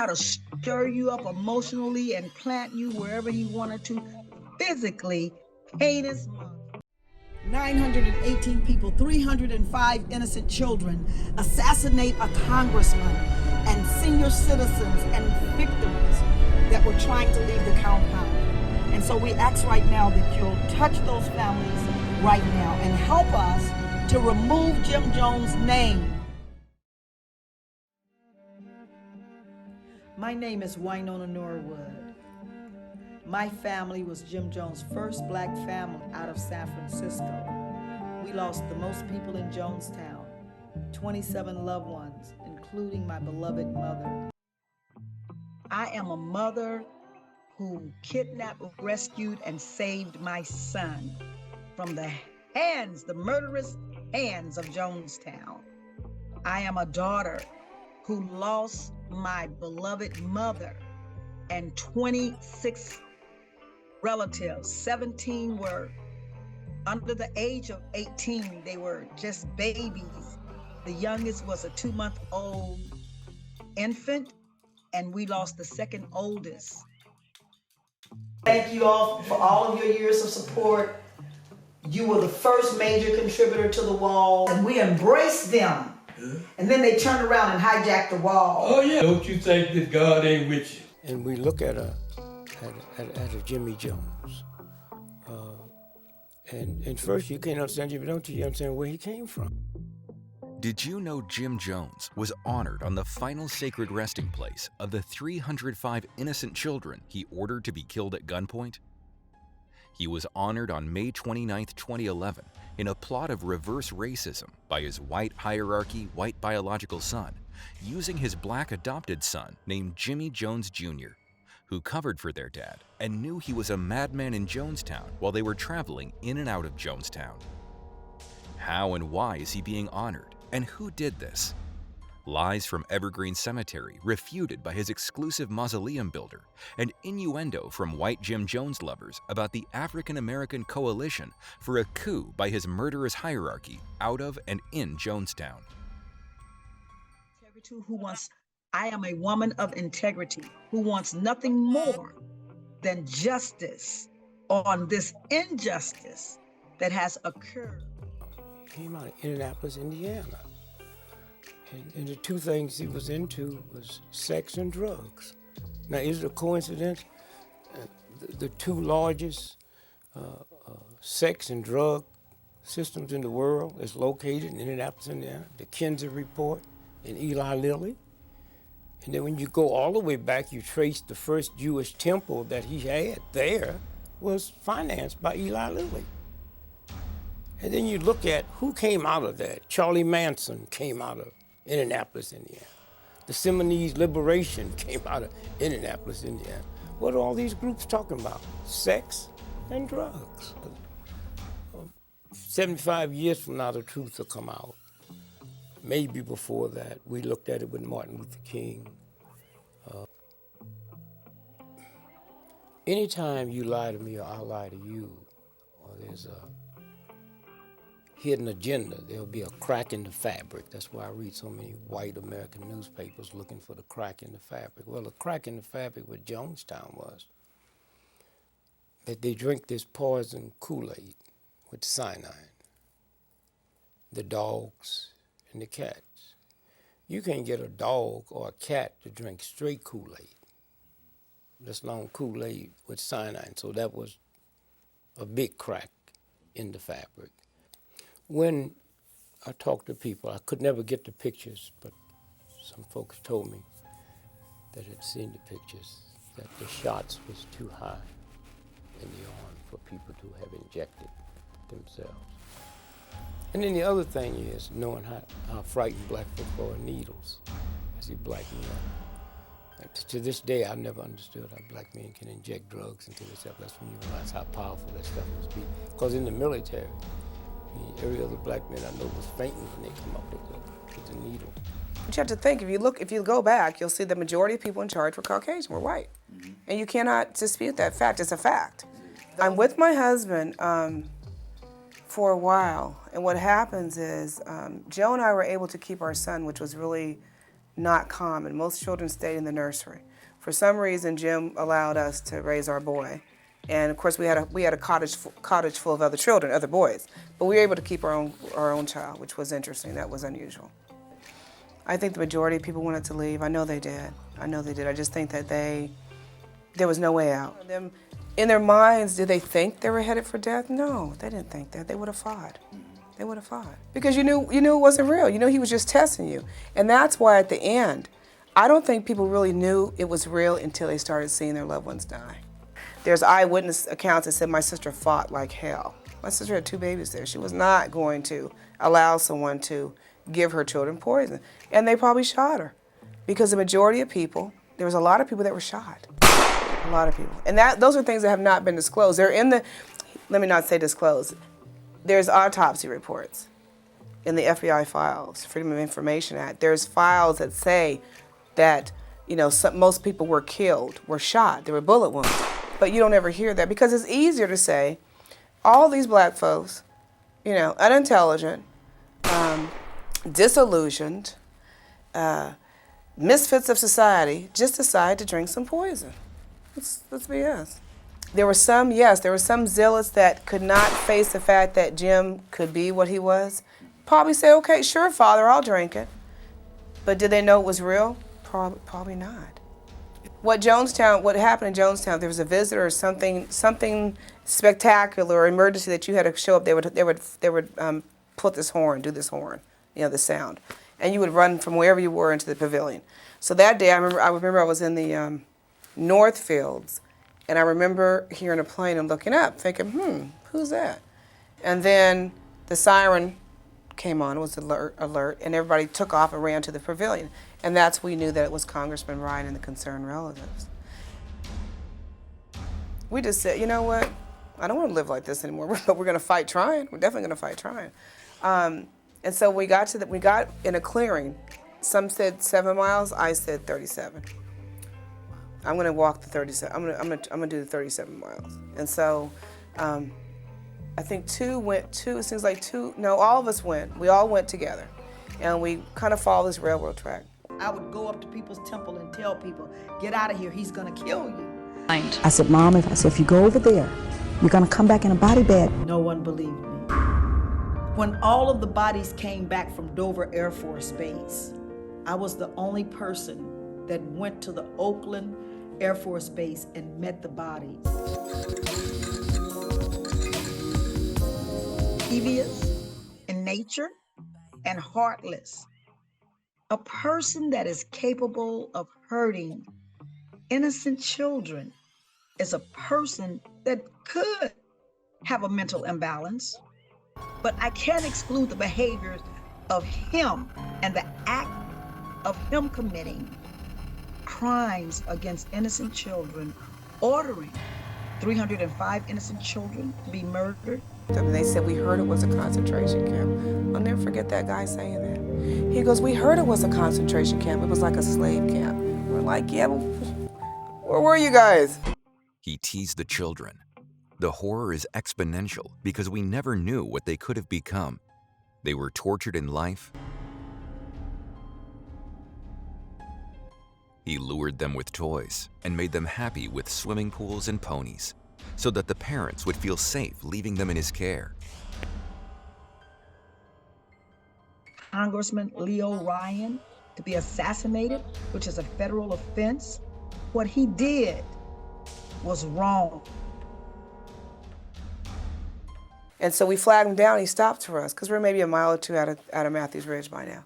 how to stir you up emotionally and plant you wherever he wanted to. Physically, heinous. 918 people, 305 innocent children, assassinate a congressman and senior citizens and victims that were trying to leave the compound. And so we ask right now that you'll touch those families right now and help us to remove Jim Jones' name. My name is Winona Norwood. My family was Jim Jones' first black family out of San Francisco. We lost the most people in Jonestown, 27 loved ones, including my beloved mother. I am a mother who kidnapped, rescued, and saved my son from the murderous hands of Jonestown. I am a daughter who lost my beloved mother and 26 relatives. 17 were under the age of 18. They were just babies. The youngest was a 2-month-old infant, and we lost the second oldest. Thank you all for all of your years of support. You were the first major contributor to the wall, and we embraced them. Yeah. And then they turned around and hijacked the wall. Oh yeah. Don't you think that God ain't with you? And we look at a Jimmy Jones. And first you can't understand him, don't you understand where he came from? Did you know Jim Jones was honored on the final sacred resting place of the 305 innocent children he ordered to be killed at gunpoint? He was honored on May 29, 2011, in a plot of reverse racism by his white hierarchy, white biological son, using his black adopted son named Jimmy Jones Jr., who covered for their dad and knew he was a madman in Jonestown while they were traveling in and out of Jonestown. How and why is he being honored? And who did this? Lies from Evergreen Cemetery refuted by his exclusive mausoleum builder, and innuendo from white Jim Jones lovers about the African American coalition for a coup by his murderous hierarchy out of and in Jonestown. I am a woman of integrity who wants nothing more than justice on this injustice that has occurred. Came out of Indianapolis, Indiana. And the two things he was into was sex and drugs. Now, is it a coincidence? The two largest sex and drug systems in the world is located in Indianapolis, Indiana. The Kinsey Report and Eli Lilly. And then when you go all the way back, you trace the first Jewish temple that he had there was financed by Eli Lilly. And then you look at who came out of that. Charlie Manson came out of Indianapolis, Indiana. The Seminole Liberation came out of Indianapolis, Indiana. What are all these groups talking about? Sex and drugs. 75 years from now, the truth will come out. Maybe before that. We looked at it with Martin Luther King. Anytime you lie to me or I lie to you, or there's a hidden agenda, there'll be a crack in the fabric. That's why I read so many white American newspapers looking for the crack in the fabric. Well, the crack in the fabric with Jonestown was that they drink this poison Kool-Aid with cyanide. The dogs and the cats. You can't get a dog or a cat to drink straight Kool-Aid. That's long Kool-Aid with cyanide. So that was a big crack in the fabric. When I talked to people, I could never get the pictures, but some folks told me that had seen the pictures, that the shots was too high in the arm for people to have injected themselves. And then the other thing is knowing how frightened black folk are of needles. I see black men. To this day, I never understood how black men can inject drugs into themselves. That's when you realize how powerful that stuff must be. Because in the military, every other black man I know was fainting when they come up with the needle. But you have to think, if you go back, you'll see the majority of people in charge were Caucasian, were white. Mm-hmm. And you cannot dispute that fact. It's a fact. I'm with my husband for a while, and what happens is Joe and I were able to keep our son, which was really not common. Most children stayed in the nursery. For some reason, Jim allowed us to raise our boy. And of course, we had a cottage full of other children, other boys. But we were able to keep our own child, which was interesting. That was unusual. I think the majority of people wanted to leave. I know they did. I just think that there was no way out. In their minds, did they think they were headed for death? No, they didn't think that. They would have fought. They would have fought. Because you knew it wasn't real. You knew he was just testing you. And that's why at the end, I don't think people really knew it was real until they started seeing their loved ones die. There's eyewitness accounts that said my sister fought like hell. My sister had 2 babies there. She was not going to allow someone to give her children poison. And they probably shot her. Because the majority of people, there was a lot of people that were shot. A lot of people. And those are things that have not been disclosed. They're in the, let me not say disclosed. There's autopsy reports in the FBI files, Freedom of Information Act. There's files that say that, most people were killed, were shot, there were bullet wounds. But you don't ever hear that because it's easier to say, all these black folks, unintelligent, disillusioned, misfits of society, just decide to drink some poison. Let's be honest. There were some zealots that could not face the fact that Jim could be what he was. Probably say, okay, sure, Father, I'll drink it. But did they know it was real? Probably not. What happened in Jonestown, there was a visitor or something spectacular or emergency that you had to show up. They would put this horn, do this horn, the sound. And you would run from wherever you were into the pavilion. So that day, I remember I was in the North Fields, and I remember hearing a plane and looking up, thinking, who's that? And then the siren came on, it was alert, and everybody took off and ran to the pavilion. And that's when we knew that it was Congressman Ryan and the concerned relatives. We just said, you know what? I don't want to live like this anymore, but we're going to fight trying. We're definitely going to fight trying. And so we got in a clearing. Some said 7 miles, I said 37. I'm going to walk the 37. I'm going to do the 37 miles. And so I think it seems like all of us went. We all went together. And we kind of followed this railroad track. I would go up to people's temple and tell people, get out of here, he's gonna kill you. I said, Mom, if you go over there, you're gonna come back in a body bag. No one believed me. When all of the bodies came back from Dover Air Force Base, I was the only person that went to the Oakland Air Force Base and met the bodies. Devious in nature and heartless. A person that is capable of hurting innocent children is a person that could have a mental imbalance, but I can't exclude the behaviors of him and the act of him committing crimes against innocent children, ordering 305 innocent children to be murdered. And they said, we heard it was a concentration camp. I'll never forget that guy saying that. He goes, we heard it was a concentration camp. It was like a slave camp. We're like, yeah, where were you guys? He teased the children. The horror is exponential because we never knew what they could have become. They were tortured in life. He lured them with toys and made them happy with swimming pools and ponies, so that the parents would feel safe leaving them in his care. Congressman Leo Ryan to be assassinated, which is a federal offense. What he did was wrong. And so we flagged him down, he stopped for us, because we're maybe a mile or two out of Matthews Ridge by now.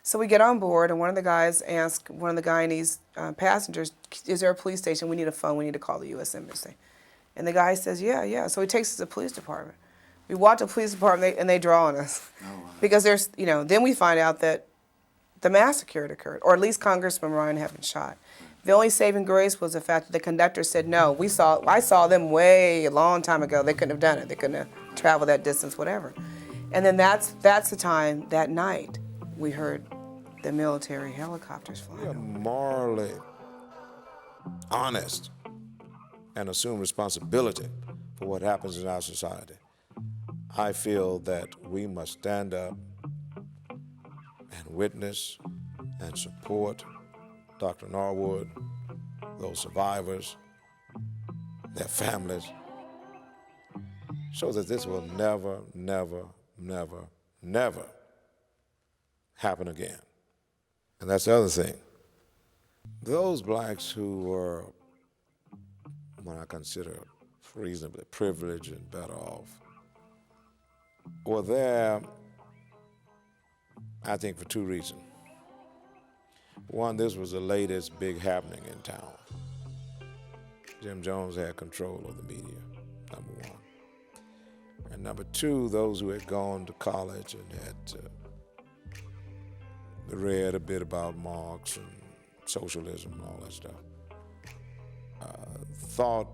So we get on board, and one of the guys asked one of the Guyanese passengers, is there a police station? We need a phone, we need to call the U.S. Embassy. And the guy says, yeah. So he takes us to the police department. We walk to the police department, and they draw on us. Oh, wow. Because there's, then we find out that the massacre had occurred, or at least Congressman Ryan had been shot. The only saving grace was the fact that the conductor said, no, I saw them a long time ago. They couldn't have done it. They couldn't have traveled that distance, whatever. And then that's the time, that night, we heard the military helicopters flying. We are morally honest and assume responsibility for what happens in our society. I feel that we must stand up and witness and support Dr. Norwood, those survivors, their families, so that this will never, never, never, never happen again. And that's the other thing. Those blacks who were what I consider reasonably privileged and better off were there, I think, for two reasons. One, this was the latest big happening in town. Jim Jones had control of the media, number one. And number two, those who had gone to college and had read a bit about Marx and socialism and all that stuff, thought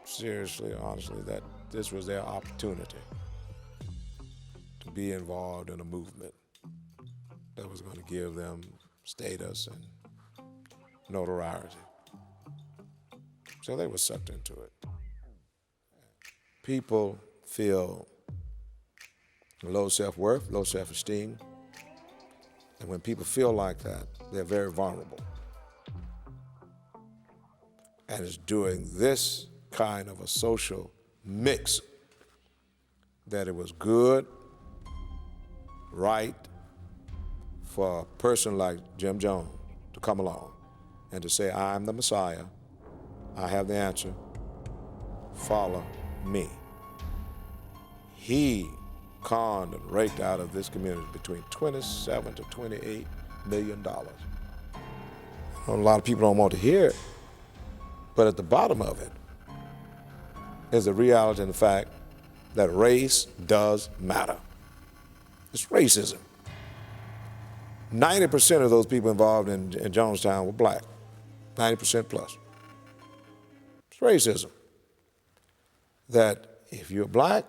seriously, honestly, that this was their opportunity to be involved in a movement that was going to give them status and notoriety. So they were sucked into it. People feel low self-worth, low self-esteem, and when people feel like that, they're very vulnerable. And it's during this kind of a social mix that it was good, right, for a person like Jim Jones to come along and to say, I'm the Messiah, I have the answer, follow me. He conned and raked out of this community between $27 to $28 million. A lot of people don't want to hear it, but at the bottom of it is the reality and the fact that race does matter. It's racism. 90% of those people involved in Jonestown were black, 90% plus. It's racism. That if you're black,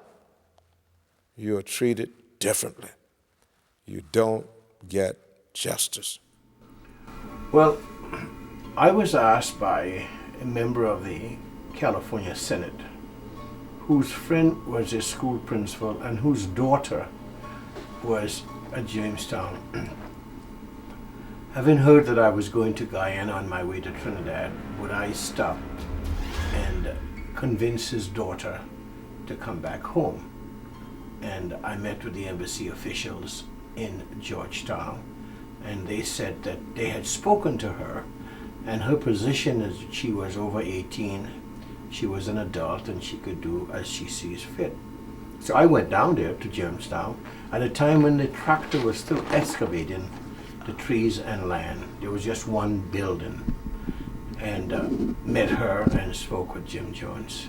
you're treated differently. You don't get justice. Well, I was asked by a member of the California Senate whose friend was a school principal and whose daughter was at Jonestown. Having heard that I was going to Guyana on my way to Trinidad, would I stop and convince his daughter to come back home? And I met with the embassy officials in Georgetown, and they said that they had spoken to her, and her position is that she was over 18, she was an adult, and she could do as she sees fit. So I went down there to Jonestown at a time when the tractor was still excavating the trees and land. There was just one building, and met her and spoke with Jim Jones.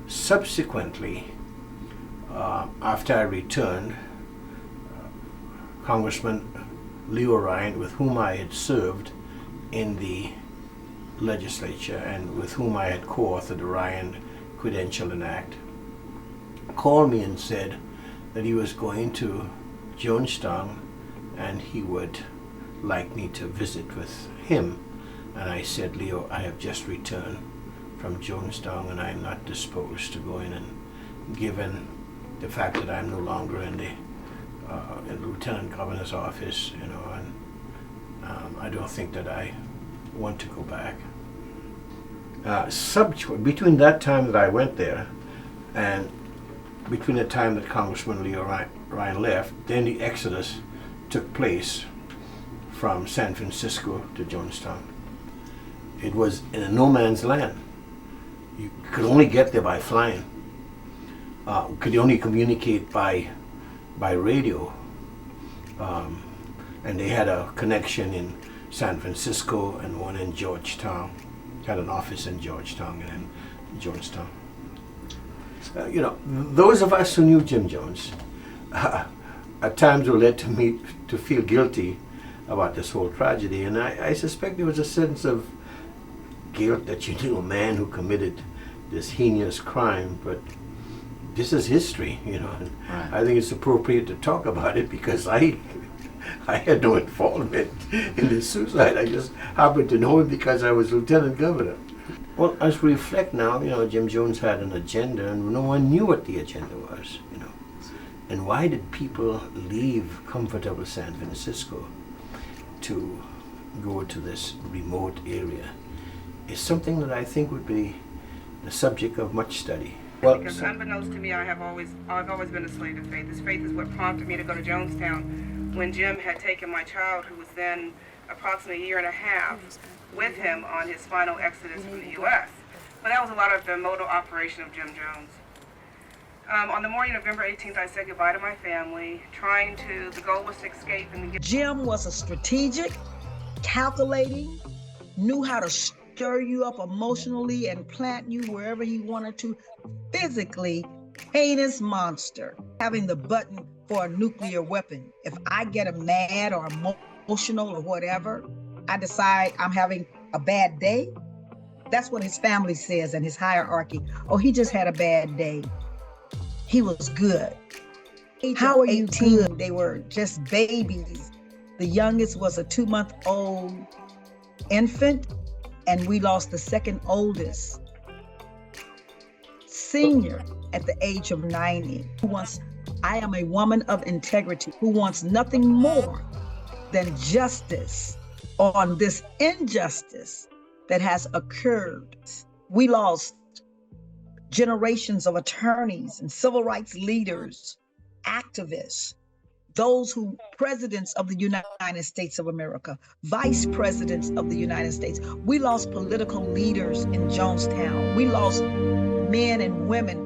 Subsequently, after I returned, Congressman Leo Ryan, with whom I had served in the legislature and with whom I had co-authored the Ryan Credentialing Act, called me and said that he was going to Jonestown and he would like me to visit with him. And I said, Leo, I have just returned from Jonestown and I'm not disposed to go in, and given the fact that I'm no longer in the Lieutenant Governor's office, you know, and I don't think that I want to go back. Between that time that I went there and between the time that Congressman Leo Ryan left, then the exodus took place from San Francisco to Jonestown. It was in a no man's land. You could only get there by flying. Could only communicate by radio. And they had a connection in San Francisco and one in Georgetown. Had an office in Georgetown and in Jonestown. You know, those of us who knew Jim Jones at times were led to feel guilty about this whole tragedy, and I suspect there was a sense of guilt that you knew a man who committed this heinous crime, but this is history, you know, and right. I think it's appropriate to talk about it because I had no involvement in this suicide. I just happened to know him because I was Lieutenant Governor. Well, as we reflect now, you know, Jim Jones had an agenda and no one knew what the agenda was, you know. And why did people leave comfortable San Francisco? to go to this remote area is something that I think would be the subject of much study. Well, Because unbeknownst to me, I've always been a slave to faith. This faith is what prompted me to go to Jonestown when Jim had taken my child, who was then approximately a year and a half, with him on his final exodus from the U.S. But that was a lot of the modal operation of Jim Jones. On the morning of November 18th, I said goodbye to my family, the goal was to escape and get... Jim was a strategic, calculating, knew how to stir you up emotionally and plant you wherever he wanted to, physically heinous monster, having the button for a nuclear weapon. If I get him mad or emotional or whatever, I decide I'm having a bad day. That's what his family says and his hierarchy. Oh, he just had a bad day. He was good. How are you good? They were just babies. The youngest was a 2-month-old infant, and we lost the second oldest senior at the age of 90. I am a woman of integrity who wants nothing more than justice on this injustice that has occurred. We lost generations of attorneys and civil rights leaders, activists, presidents of the United States of America, vice presidents of the United States. We lost political leaders in Jonestown. We lost men and women.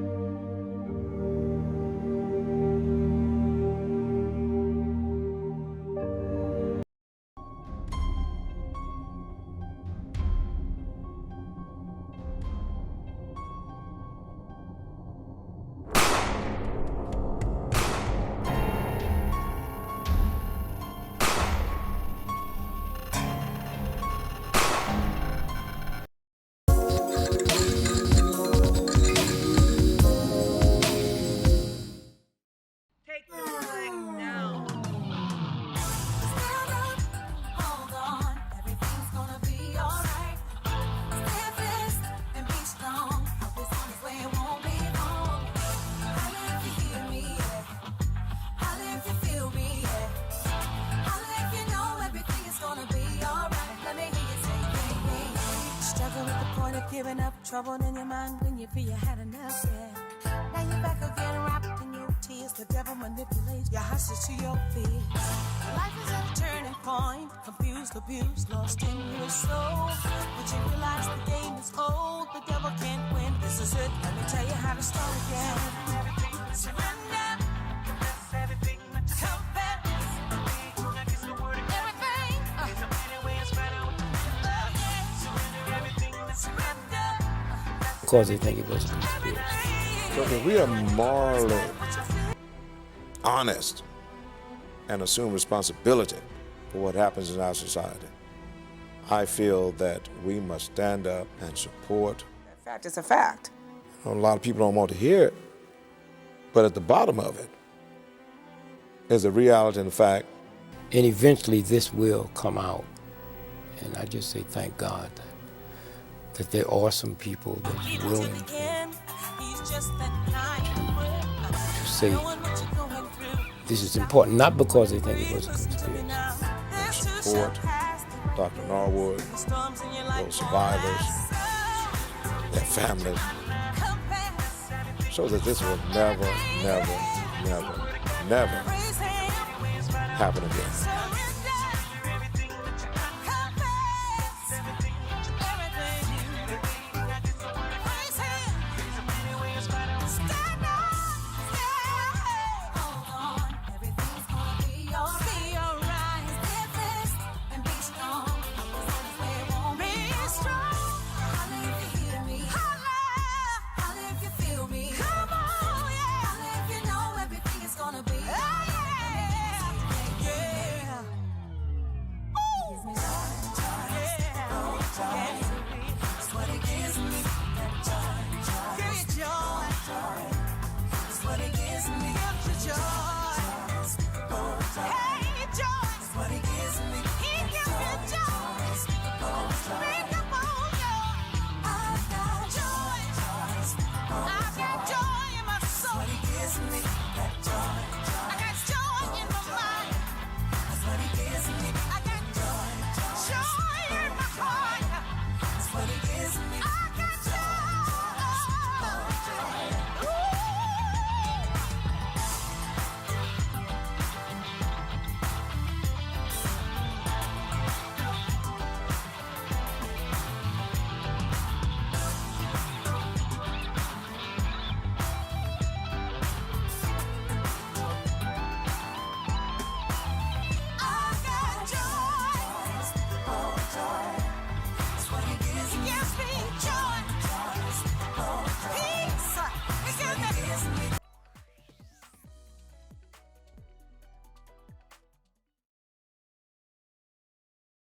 Giving up trouble in your mind when you feel you had enough, yeah. Now you're back again, wrapped in your tears. The devil manipulates your hostage to your feet. Life is at a turning point, confused, abused, lost in your soul. But you realize the game is old, the devil can't win. This is it, let me tell you how to start again. Surrender, confess everything, confess everything. There's a better way, it's better with surrender everything, surrender. Because they think it was a conspiracy. So if we are morally honest and assume responsibility for what happens in our society, I feel that we must stand up and support. A fact is a fact. A lot of people don't want to hear it, but at the bottom of it is the reality and the fact. And eventually this will come out. And I just say thank God that there are some people that's willing to say this is important, not because they think it was a conspiracy. And support Dr. Norwood, those survivors, their families, so that this will never, never, never, never happen again.